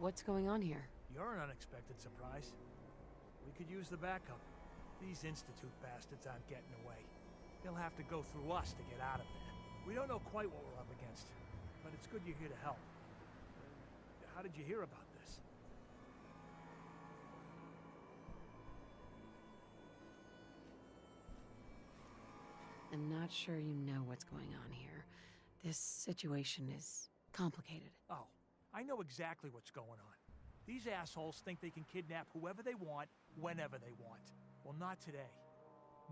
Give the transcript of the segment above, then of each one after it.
What's going on here? You're an unexpected surprise. We could use the backup. These Institute bastards aren't getting away. They'll have to go through us to get out of there. We don't know quite what we're up against, but it's good you're here to help. How did you hear about this? I'm not sure you know what's going on here. This situation is complicated. Oh, I know exactly what's going on. These assholes think they can kidnap whoever they want, whenever they want. Well, not today.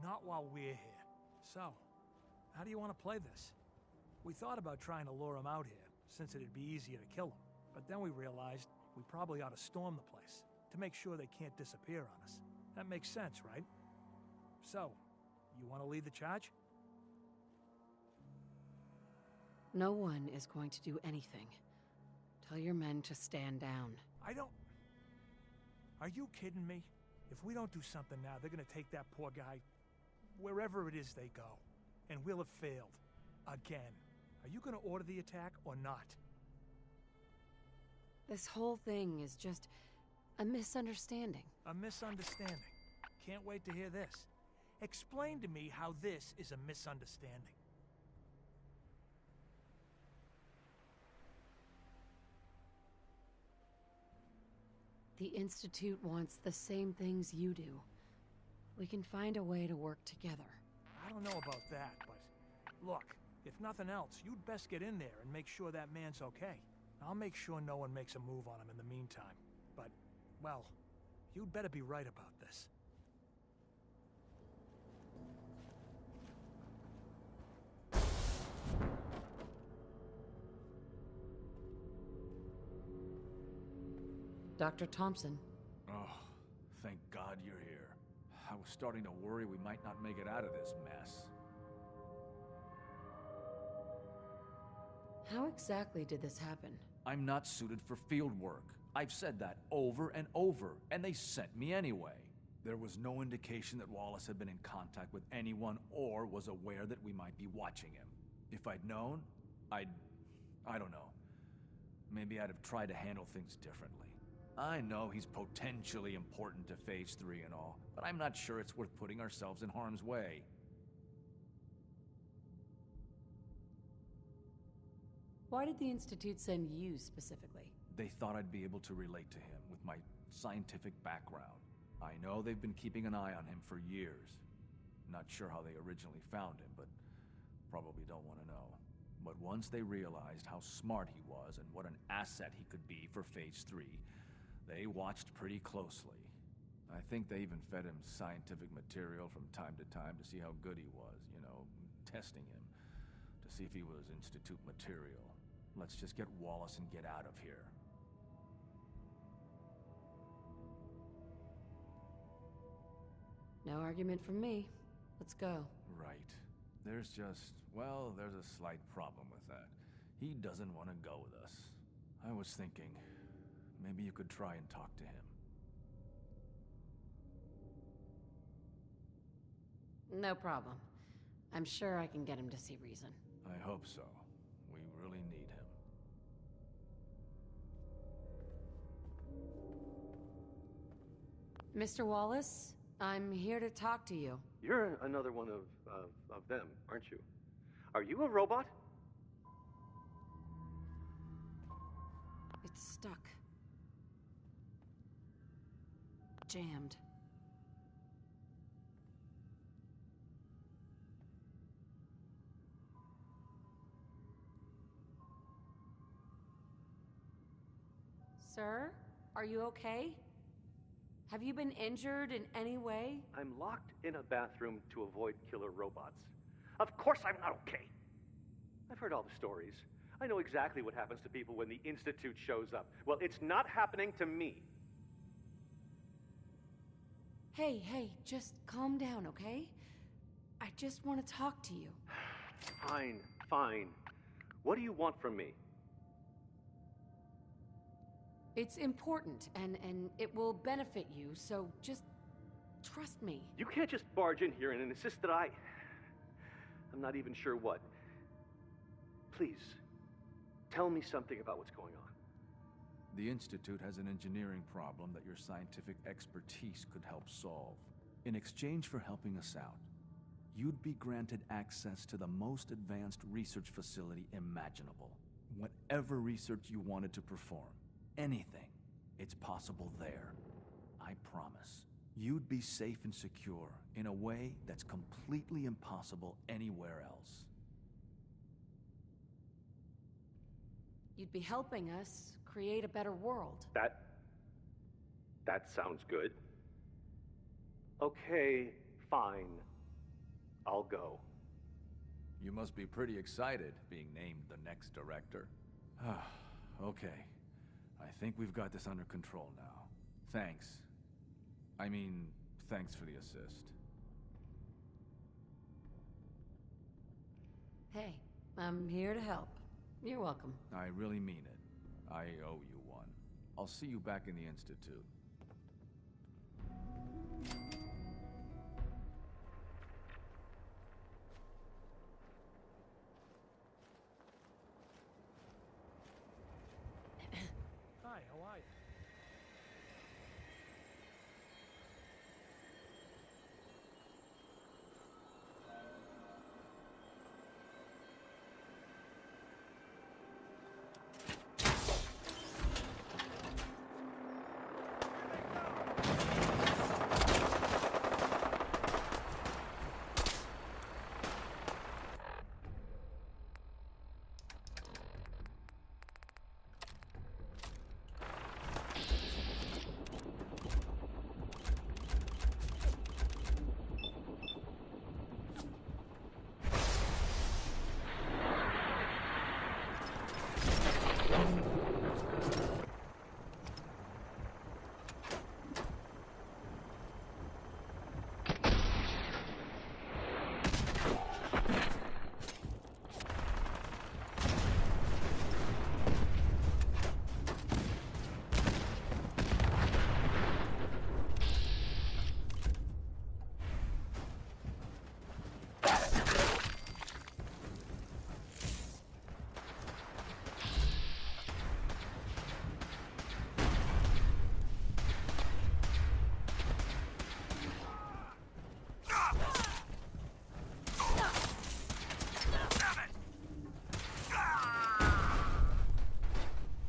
Not while we're here. So, how do you want to play this? We thought about trying to lure them out here, since it'd be easier to kill them. But then we realized we probably ought to storm the place, to make sure they can't disappear on us. That makes sense, right? So, you want to lead the charge? No one is going to do anything. Tell your men to stand down. Are you kidding me? If we don't do something now, they're gonna take that poor guy wherever it is they go. And we'll have failed. Again. Are you gonna order the attack or not? This whole thing is just a misunderstanding. A misunderstanding. Can't wait to hear this. Explain to me how this is a misunderstanding. The Institute wants the same things you do. We can find a way to work together. I don't know about that, but look, if nothing else, you'd best get in there and make sure that man's okay. I'll make sure no one makes a move on him in the meantime. But, well, you'd better be right about this. Dr. Thompson. Oh, thank God you're here. I was starting to worry we might not make it out of this mess. How exactly did this happen? I'm not suited for field work. I've said that over and over, and they sent me anyway. There was no indication that Wallace had been in contact with anyone or was aware that we might be watching him. If I'd known, I don't know. Maybe I'd have tried to handle things differently. I know he's potentially important to Phase 3 and all, but I'm not sure it's worth putting ourselves in harm's way. Why did the Institute send you specifically? They thought I'd be able to relate to him with my scientific background. I know they've been keeping an eye on him for years. Not sure how they originally found him, but probably don't want to know. But once they realized how smart he was and what an asset he could be for Phase 3, they watched pretty closely. I think they even fed him scientific material from time to time to see how good he was, you know, testing him, to see if he was Institute material. Let's just get Wallace and get out of here. No argument from me. Let's go. Right. There's a slight problem with that. He doesn't want to go with us. I was thinking, maybe you could try and talk to him. No problem. I'm sure I can get him to see reason. I hope so. We really need him. Mr. Wallace, I'm here to talk to you. You're another one of them, aren't you? Are you a robot? It's stuck. Jammed. Sir, are you okay? Have you been injured in any way? I'm locked in a bathroom to avoid killer robots. Of course I'm not okay. I've heard all the stories. I know exactly what happens to people when the Institute shows up. Well, it's not happening to me. Hey, just calm down, okay? I just want to talk to you. Fine. What do you want from me? It's important, and it will benefit you, so just trust me. You can't just barge in here and insist that I'm not even sure what. Please, tell me something about what's going on. The Institute has an engineering problem that your scientific expertise could help solve. In exchange for helping us out, you'd be granted access to the most advanced research facility imaginable. Whatever research you wanted to perform, anything, it's possible there. I promise. You'd be safe and secure in a way that's completely impossible anywhere else. You'd be helping us create a better world. That sounds good. Okay, fine. I'll go. You must be pretty excited being named the next director. Okay. I think we've got this under control now. Thanks. I mean, thanks for the assist. Hey, I'm here to help. You're welcome. I really mean it. I owe you one. I'll see you back in the Institute. Hi, how are you?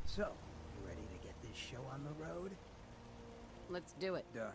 So, you ready to get this show on the road? Let's do it. Done.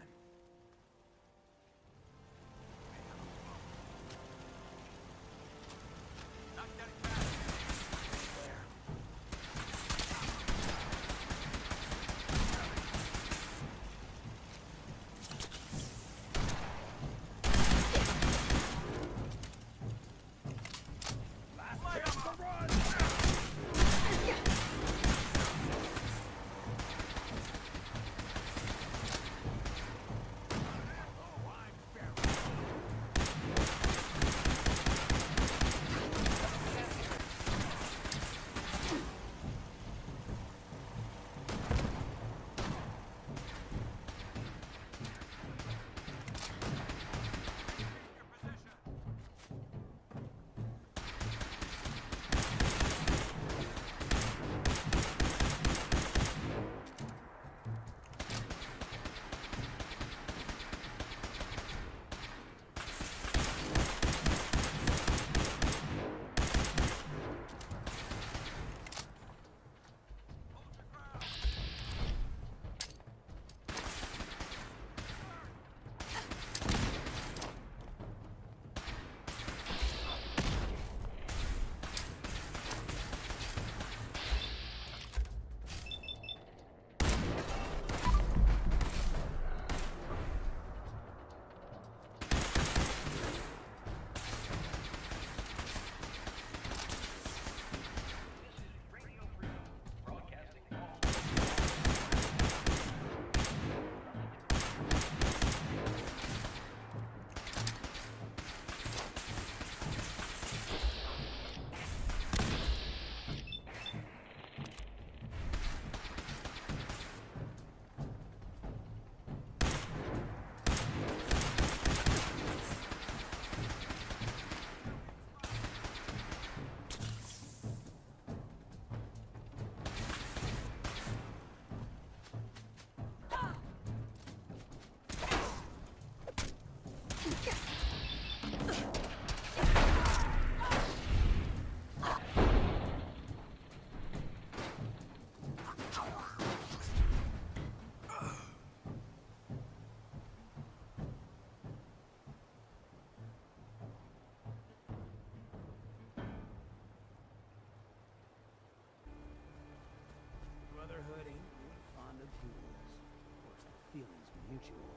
usual.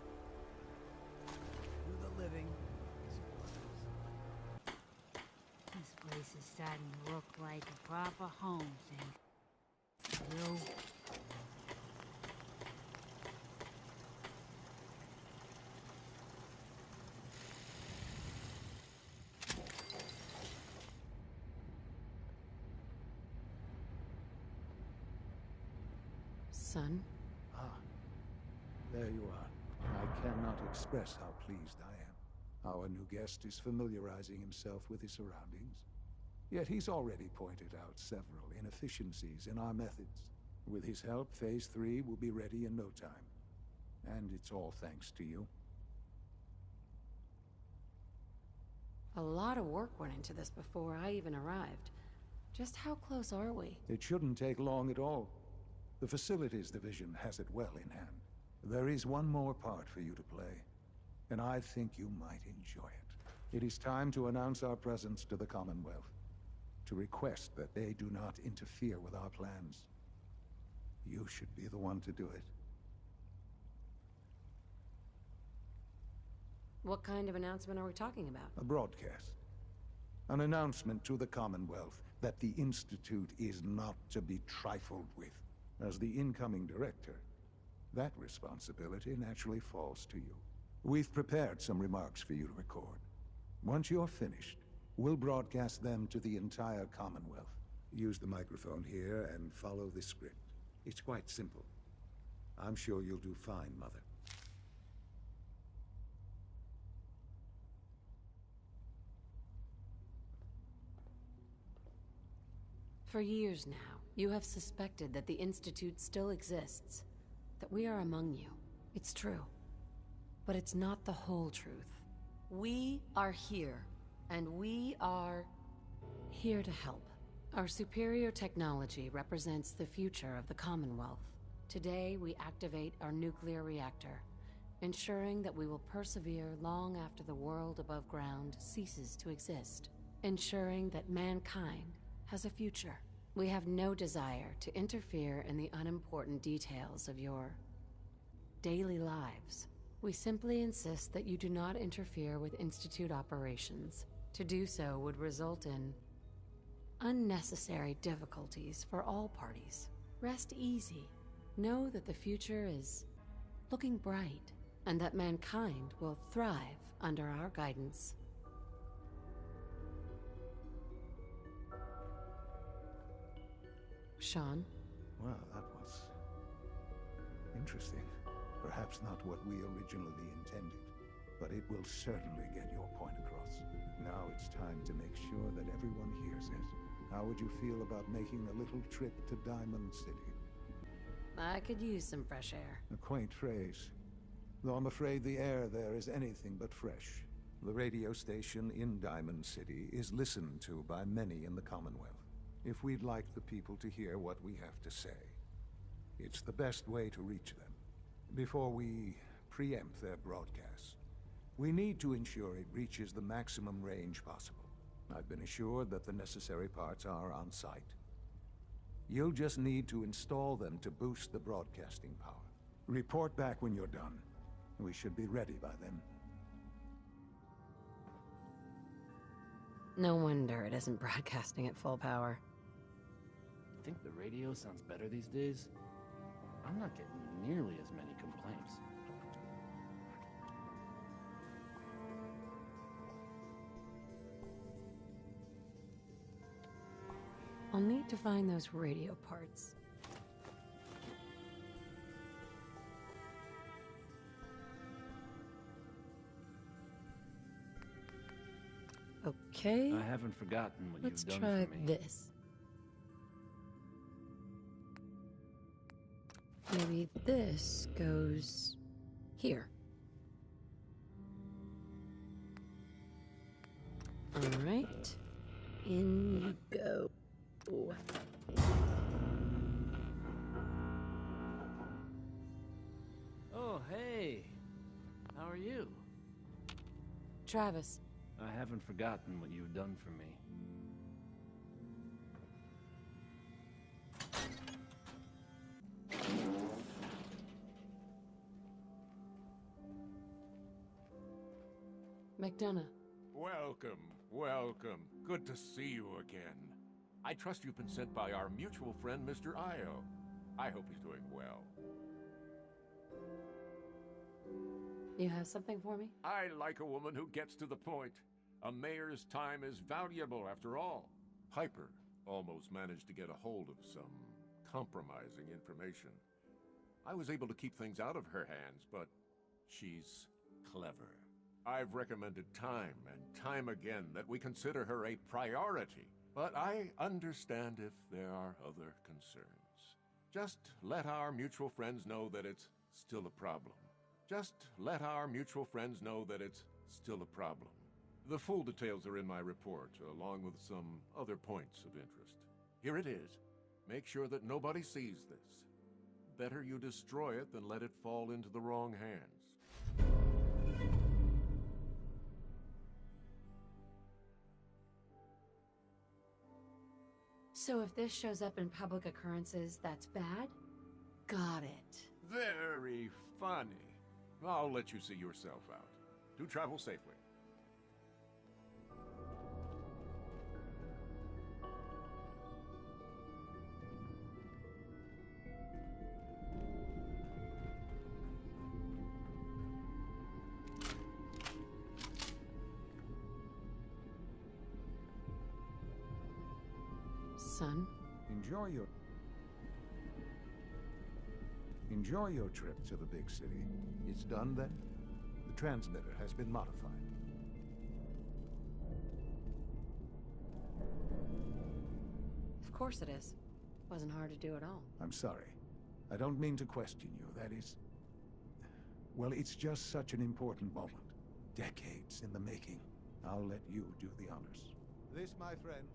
Do the living, I suppose. This place is starting to look like a proper home, thanks. You. Son? Ah, there you are. I cannot express how pleased I am. Our new guest is familiarizing himself with his surroundings. Yet he's already pointed out several inefficiencies in our methods. With his help, Phase 3 will be ready in no time. And it's all thanks to you. A lot of work went into this before I even arrived. Just how close are we? It shouldn't take long at all. The Facilities Division has it well in hand. There is one more part for you to play, and I think you might enjoy it. It is time to announce our presence to the Commonwealth, to request that they do not interfere with our plans. You should be the one to do it. What kind of announcement are we talking about? A broadcast. An announcement to the Commonwealth that the Institute is not to be trifled with. As the incoming director, that responsibility naturally falls to you. We've prepared some remarks for you to record. Once you're finished, we'll broadcast them to the entire Commonwealth. Use the microphone here and follow the script. It's quite simple. I'm sure you'll do fine, Mother. For years now, you have suspected that the Institute still exists, that we are among you. It's true. But it's not the whole truth. We are here, and we are here to help. Our superior technology represents the future of the Commonwealth. Today, we activate our nuclear reactor, ensuring that we will persevere long after the world above ground ceases to exist, ensuring that mankind has a future. We have no desire to interfere in the unimportant details of your daily lives. We simply insist that you do not interfere with Institute operations. To do so would result in unnecessary difficulties for all parties. Rest easy. Know that the future is looking bright, and that mankind will thrive under our guidance. Sean? Well, that was interesting. Perhaps not what we originally intended, but it will certainly get your point across. Now it's time to make sure that everyone hears it. How would you feel about making a little trip to Diamond City? I could use some fresh air. A quaint phrase, though I'm afraid the air there is anything but fresh. The radio station in Diamond City is listened to by many in the Commonwealth. If we'd like the people to hear what we have to say, it's the best way to reach them. Before we preempt their broadcasts, we need to ensure it reaches the maximum range possible. I've been assured that the necessary parts are on site. You'll just need to install them to boost the broadcasting power. Report back when you're done. We should be ready by then. No wonder it isn't broadcasting at full power. Think the radio sounds better these days? I'm not getting nearly as many complaints. I'll need to find those radio parts. Okay. I haven't forgotten what Let's you've try done for me. this. Maybe this goes here. All right. In you go. Oh, hey. How are you? Travis. I haven't forgotten what you've done for me. McDonough. Welcome, welcome. Good to see you again. I trust you've been sent by our mutual friend, Mr. Io. I hope he's doing well. You have something for me? I like a woman who gets to the point. A mayor's time is valuable, after all. Piper almost managed to get a hold of some compromising information. I was able to keep things out of her hands, but she's clever. I've recommended time and time again that we consider her a priority, but I understand if there are other concerns. Just let our mutual friends know that it's still a problem. Just let our mutual friends know that it's still a problem. The full details are in my report, along with some other points of interest. Here it is. Make sure that nobody sees this. Better you destroy it than let it fall into the wrong hands. So if this shows up in public occurrences, that's bad? Got it. Very funny. I'll let you see yourself out. Do travel safely. Son? Enjoy your trip to the big city. It's done then? The transmitter has been modified. Of course it is. Wasn't hard to do at all. I'm sorry. I don't mean to question you. That is... Well, it's just such an important moment. Decades in the making. I'll let you do the honors. This, my friends,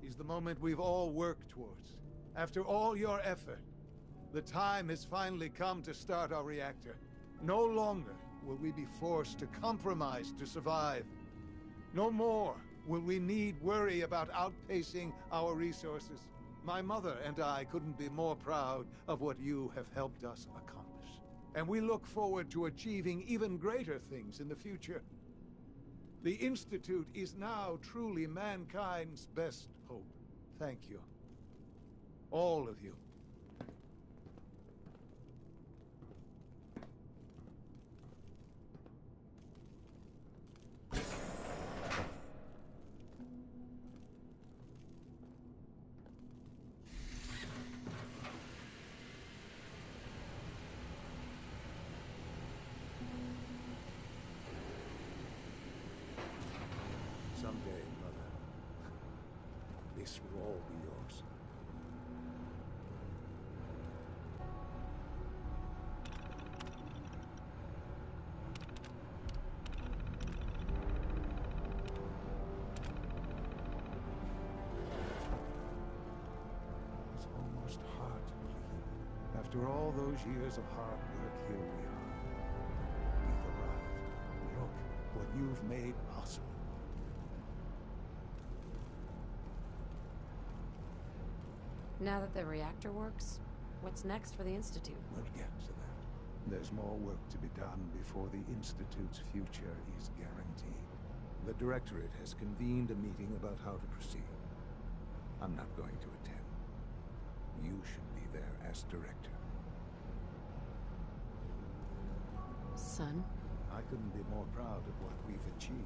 is the moment we've all worked towards. After all your effort, the time has finally come to start our reactor. No longer will we be forced to compromise to survive. No more will we need worry about outpacing our resources. My mother and I couldn't be more proud of what you have helped us accomplish. And we look forward to achieving even greater things in the future. The Institute is now truly mankind's best hope. Thank you. All of you. Someday, Mother, this will all be yours. It's almost hard to believe. After all those years of hard work, here we are. We've arrived. Look what you've made possible. Now that the reactor works, what's next for the Institute? We'll get to that. There's more work to be done before the Institute's future is guaranteed. The Directorate has convened a meeting about how to proceed. I'm not going to attend. You should be there as Director. Son? I couldn't be more proud of what we've achieved.